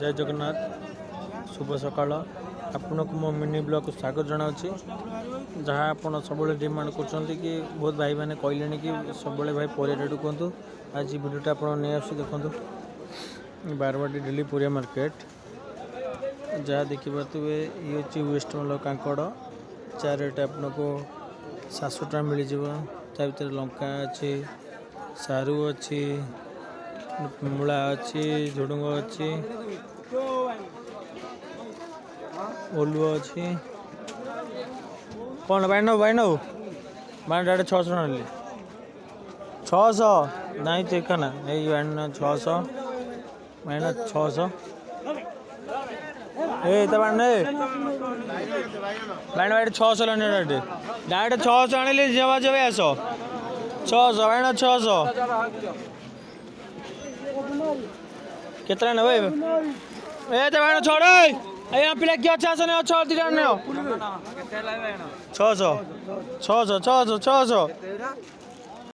जय जगन्नाथ शुभ सकाल आपन को मो मिनी ब्लॉग को स्वागत जनावि जहाँ आप सब डिमांड कर कि बहुत भाई मैंने कहले कि सब भाई परिया रेट कहतु आज भिडियोटा आप नहीं आस देखो बारवाटी डेली परिया मार्केट जहाँ देखिए ये हूँ वेस्ट मल कांकड़ चार रेट आपन को 700 टका मिल जा भर लंका अच्छी सारू अच्छी मूला अच्छी झुडुंग अच्छी ओलुआ अच्छी कौन भाई नौ मैं डायरेक्ट 600 आनी 600 नहीं तो एक ना यही 600 मैं 600 भाई 600 लेने डायरेक्ट 600 आने जब जब आस 600 भाई 600 कितना ना भाई ए तो भाई छोड़ ए पिला क्या 400 ने 6 दिना ने 600 600 600 600